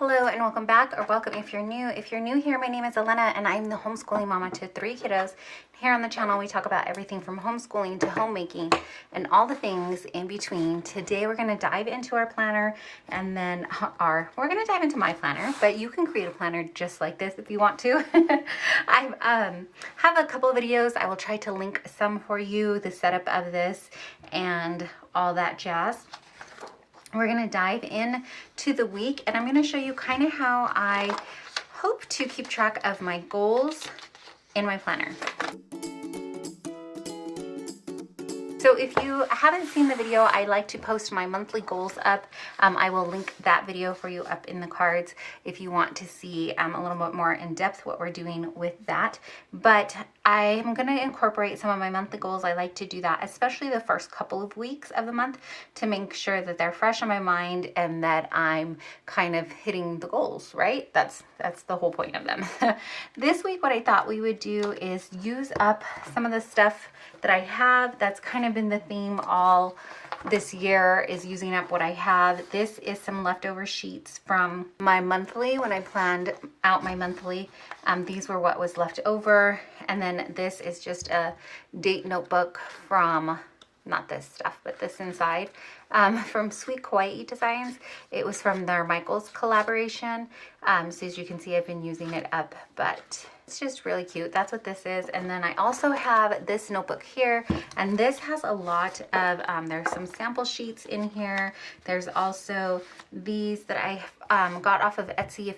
Hello and welcome back, or welcome if you're new. If you're new here, my name is Elena and I'm the homeschooling mama to 3 kiddos. Here on the channel we talk about everything from homeschooling to homemaking and all the things in between. Today we're going to dive into our planner, and then we're going to dive into my planner, but you can create a planner just like this if you want to. I have a couple of videos. I will try to link some for you, the setup of this and all that jazz. We're going to dive in to the week, and I'm going to show you kind of how I hope to keep track of my goals in my planner. So if you haven't seen the video, I like to post my monthly goals up. I will link that video for you up in the cards if you want to see a little bit more in depth what we're doing with that. But I'm going to incorporate some of my monthly goals. I like to do that, especially the first couple of weeks of the month, to make sure that they're fresh on my mind and that I'm kind of hitting the goals, right? That's the whole point of them. This week, what I thought we would do is use up some of the stuff that I have. That's kind of been the theme all this year, is using up what I have. This is some leftover sheets from my monthly when I planned out my monthly. These were what was left over. And then this is just a date notebook from, not this stuff, but this inside, from Sweet Kawaii Designs. It was from their Michael's collaboration. So as you can see, I've been using it up, but it's just really cute. That's what this is. And then I also have this notebook here, and this has a lot of, there's some sample sheets in here. There's also these that I got off of Etsy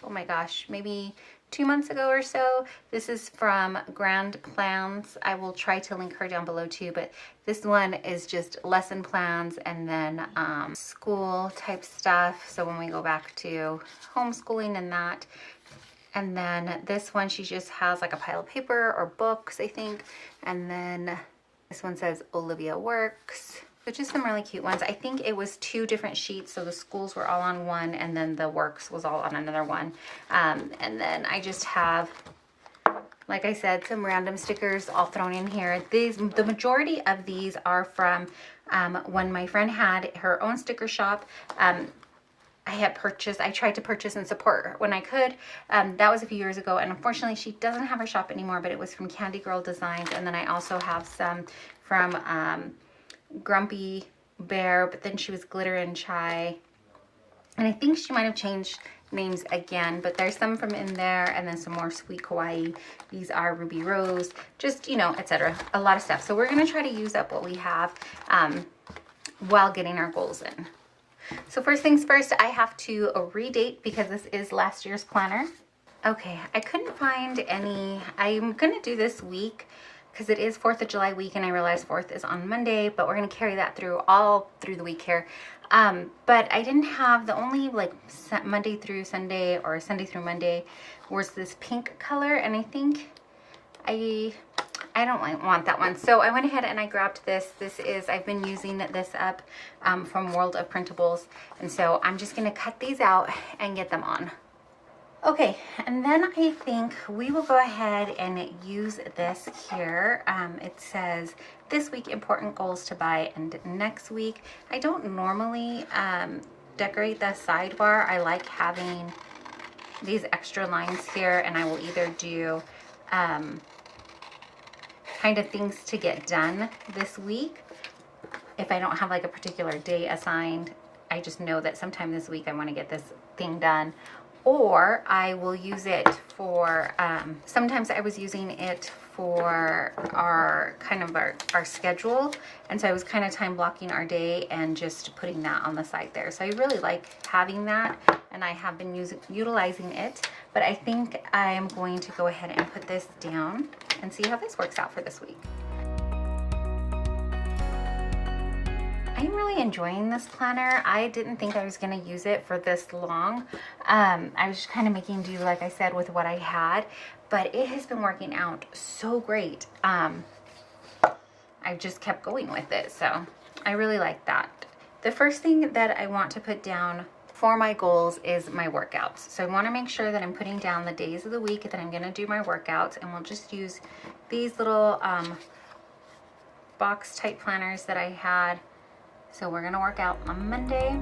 oh my gosh, maybe 2 months ago or so. This is from Grand Plans. I will try to link her down below too, but this one is just lesson plans and then school type stuff. So when we go back to homeschooling and that. And then this one, she just has like a pile of paper or books, I think. And then this one says Olivia Works. So just some really cute ones. I think it was 2 different sheets. So the schools were all on one, and then the works was all on another one. And then I just have, like I said, some random stickers all thrown in here. The majority of these are from when my friend had her own sticker shop. I tried to purchase and support her when I could. That was a few years ago, and unfortunately she doesn't have her shop anymore, but it was from Candy Girl Designs. And then I also have some from Grumpy Bear, but then she was Glitter and Chai. And I think she might have changed names again, but there's some from in there, and then some more Sweet Kawaii. These are Ruby Rose, just, you know, etc. A lot of stuff. So we're going to try to use up what we have while getting our goals in. So first things first, I have to redate because this is last year's planner. Okay, I couldn't find any. I'm going to do this week because it is 4th of July week, and I realize 4th is on Monday, but we're going to carry that through all through the week here. But I didn't have, the only like Monday through Sunday or Sunday through Monday was this pink color, and I think I don't want that one. So I went ahead and I grabbed this. I've been using this up from World of Printables. And so I'm just going to cut these out and get them on. Okay, and then I think we will go ahead and use this here. It says, this week, important goals to buy, and next week. I don't normally decorate the sidebar. I like having these extra lines here, and I will either do kind of things to get done this week. If I don't have like a particular day assigned, I just know that sometime this week I want to get this thing done. Or I will use it for, sometimes I was using it for our schedule. And so I was kind of time blocking our day and just putting that on the side there. So I really like having that, and I have been utilizing it. But I think I am going to go ahead and put this down and see how this works out for this week. I'm really enjoying this planner. I didn't think I was going to use it for this long. I was just kind of making do, like I said, with what I had, but it has been working out so great. I've just kept going with it, so I really like that. The first thing that I want to put down for my goals is my workouts. So I want to make sure that I'm putting down the days of the week that I'm going to do my workouts, and we'll just use these little box type planners that I had. So we're going to work out on Monday.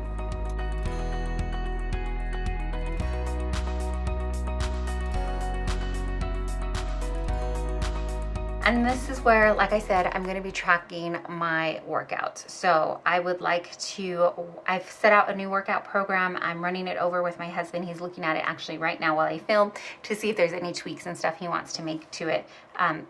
And this is where, like I said, I'm going to be tracking my workouts. So I would like to, I've set out a new workout program. I'm running it over with my husband. He's looking at it actually right now while I film to see if there's any tweaks and stuff he wants to make to it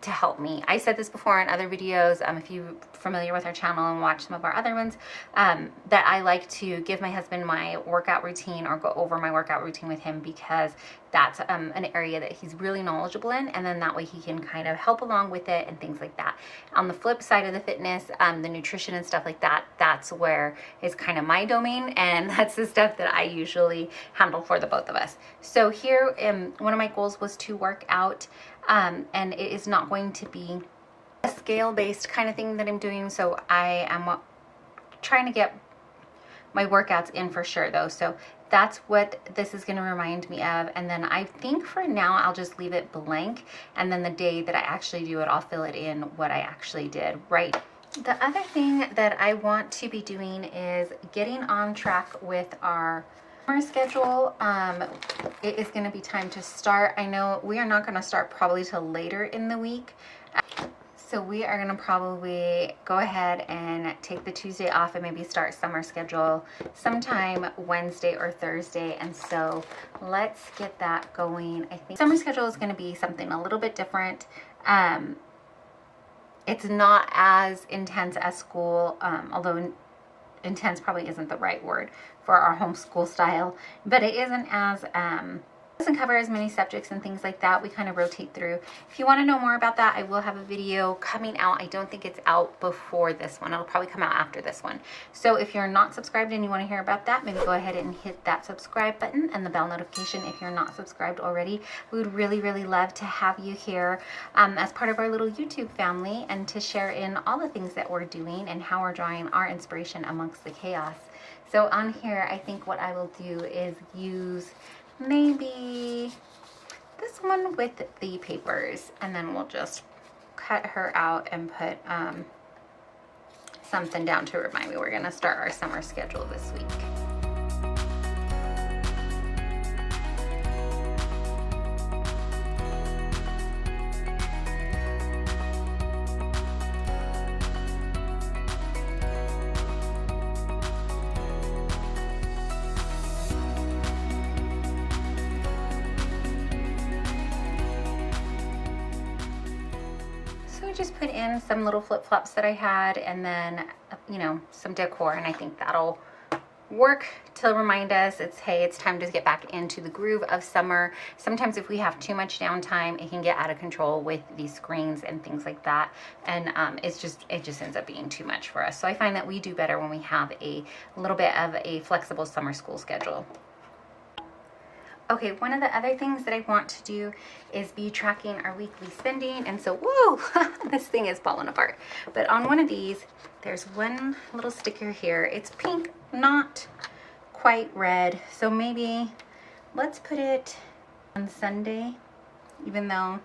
to help me. I said this before in other videos, if you're familiar with our channel and watch some of our other ones, that I like to give my husband my workout routine or go over my workout routine with him, because that's an area that he's really knowledgeable in, and then that way he can kind of help along with it and things like that. On the flip side of the fitness, the nutrition and stuff like that, that's where is kind of my domain, and that's the stuff that I usually handle for the both of us. So here, one of my goals was to work out, and it is not going to be a scale-based kind of thing that I'm doing. So I am trying to get my workouts in for sure though. So that's what this is going to remind me of. And then I think for now I'll just leave it blank, and then the day that I actually do it, I'll fill it in what I actually did, right? The other thing that I want to be doing is getting on track with our summer schedule. It is going to be time to start. I know we are not going to start probably till later in the week. So we are gonna probably go ahead and take the Tuesday off and maybe start summer schedule sometime Wednesday or Thursday. And so let's get that going. I think summer schedule is gonna be something a little bit different. It's not as intense as school, although intense probably isn't the right word for our homeschool style, but it isn't as, doesn't cover as many subjects and things like that. We kind of rotate through. If you want to know more about that, I will have a video coming out. I don't think it's out before this one. It'll probably come out after this one. So if you're not subscribed and you want to hear about that, maybe go ahead and hit that subscribe button and the bell notification if you're not subscribed already. We would really, really love to have you here as part of our little YouTube family, and to share in all the things that we're doing and how we're drawing our inspiration amongst the chaos. So on here, I think what I will do is use maybe this one with the papers, and then we'll just cut her out and put something down to remind me we're going to start our summer schedule this week. Just put in some little flip-flops that I had, and then some decor, and I think that'll work to remind us hey, it's time to get back into the groove of summer. Sometimes if we have too much downtime, it can get out of control with these screens and things like that, and it just ends up being too much for us. So I find that we do better when we have a little bit of a flexible summer school schedule. Okay, one of the other things that I want to do is be tracking our weekly spending. And so, whoa, this thing is falling apart. But on one of these, there's one little sticker here. It's pink, not quite red. So maybe let's put it on Sunday, even though,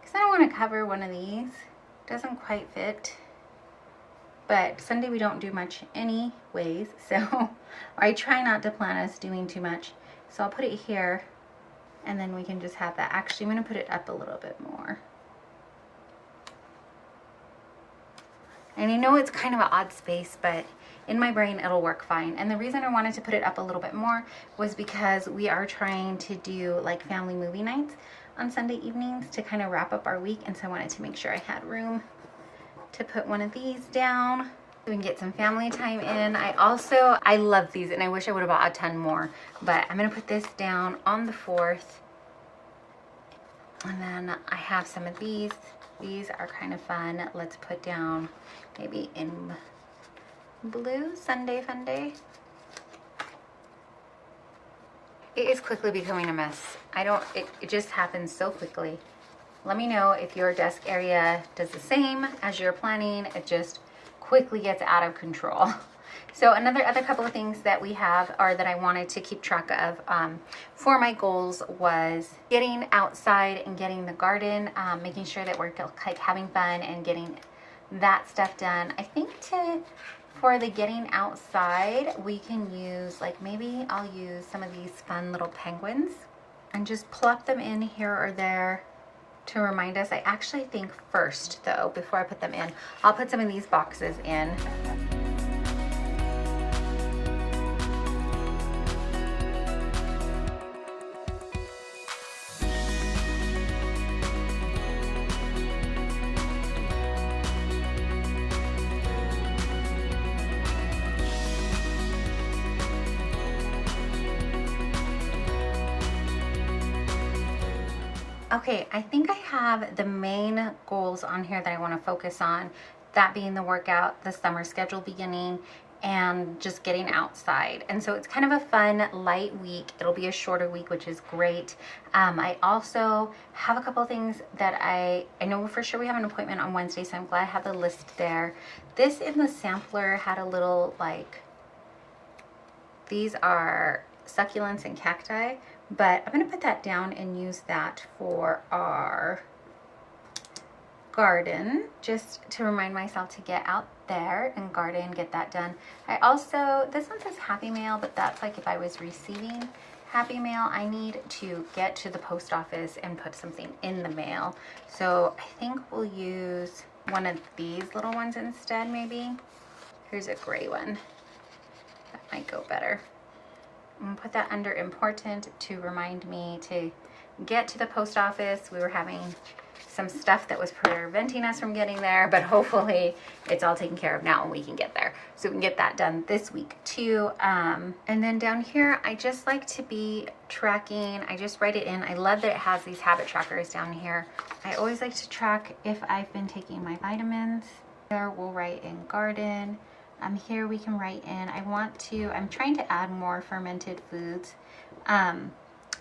because I don't want to cover one of these. It doesn't quite fit. But Sunday we don't do much anyways, so I try not to plan us doing too much. So I'll put it here, and then we can just have that. Actually, I'm going to put it up a little bit more. And I know it's kind of an odd space, but in my brain it'll work fine. And the reason I wanted to put it up a little bit more was because we are trying to do like family movie nights on Sunday evenings to kind of wrap up our week, and so I wanted to make sure I had room to put one of these down. We can get some family time in. I love these, and I wish I would have bought a ton more, but I'm gonna put this down on the 4th. And then I have some of these. These are kind of fun. Let's put down maybe in blue, Sunday Fun Day. It is quickly becoming a mess. It just happens so quickly. Let me know if your desk area does the same as you're planning. It just quickly gets out of control. So other couple of things that we have, or that I wanted to keep track of for my goals, was getting outside and getting the garden, making sure that we're like having fun and getting that stuff done. I think for the getting outside, we can use, like, maybe I'll use some of these fun little penguins and just plop them in here or there to remind us. I actually think first though, before I put them in, I'll put some of these boxes in. Okay, I think I have the main goals on here that I want to focus on, that being the workout, the summer schedule beginning, and just getting outside. And so it's kind of a fun, light week. It'll be a shorter week, which is great. I also have a couple of things that I know for sure we have an appointment on Wednesday, so I'm glad I have the list there. This in the sampler had a little, like, these are succulents and cacti, but I'm going to put that down and use that for our garden, just to remind myself to get out there and garden, get that done. I also, this one says Happy Mail, but that's like if I was receiving Happy Mail, I need to get to the post office and put something in the mail. So I think we'll use one of these little ones instead, maybe. Here's a gray one. That might go better. I'm gonna put that under important to remind me to get to the post office. We were having some stuff that was preventing us from getting there, but hopefully it's all taken care of now and we can get there. So we can get that done this week too. And then down here, I just like to be tracking. I just write it in. I love that it has these habit trackers down here. I always like to track if I've been taking my vitamins. Here we'll write in garden. Here we can write in, I'm trying to add more fermented foods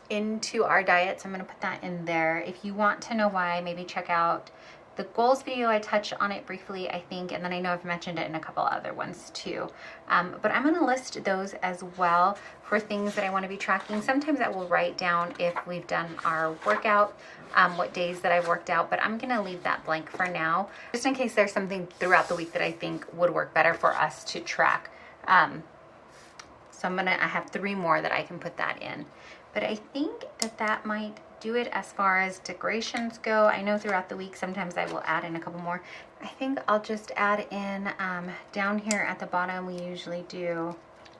into our diet, so I'm going to put that in there. If you want to know why, maybe check out the goals video. I touched on it briefly, I think, and then I know I've mentioned it in a couple other ones too. But I'm going to list those as well for things that I want to be tracking. Sometimes I will write down if we've done our workout, what days that I've worked out, but I'm going to leave that blank for now, just in case there's something throughout the week that I think would work better for us to track. So I have 3 more that I can put that in. But I think that might do it as far as decorations go. I know throughout the week sometimes I will add in a couple more. I think I'll just add in down here at the bottom, we usually do,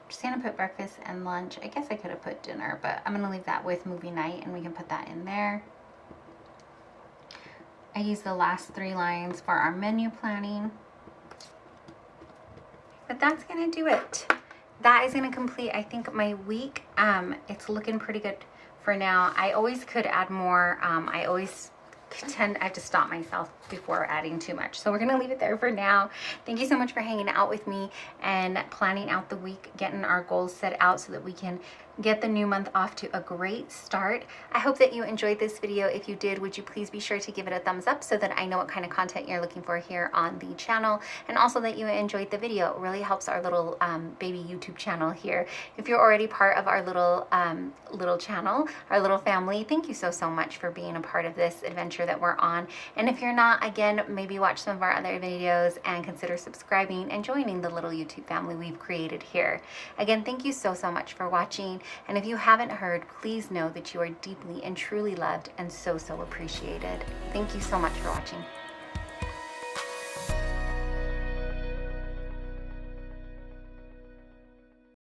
just gonna put breakfast and lunch. I guess I could have put dinner, but I'm gonna leave that with movie night and we can put that in there. I use the last 3 lines for our menu planning. But that's gonna do it. That is gonna complete, I think, my week. It's looking pretty good for now. I always could add more. I have to stop myself before adding too much. So we're gonna leave it there for now. Thank you so much for hanging out with me and planning out the week, getting our goals set out so that we can get the new month off to a great start. I hope that you enjoyed this video. If you did, would you please be sure to give it a thumbs up so that I know what kind of content you're looking for here on the channel, and also that you enjoyed the video. It really helps our little baby YouTube channel here. If you're already part of our little channel, our little family, thank you so much for being a part of this adventure that we're on. And if you're not, again, maybe watch some of our other videos and consider subscribing and joining the little YouTube family we've created here. Again, thank you so much for watching. And if you haven't heard, please know that you are deeply and truly loved and so appreciated. Thank you so much for watching.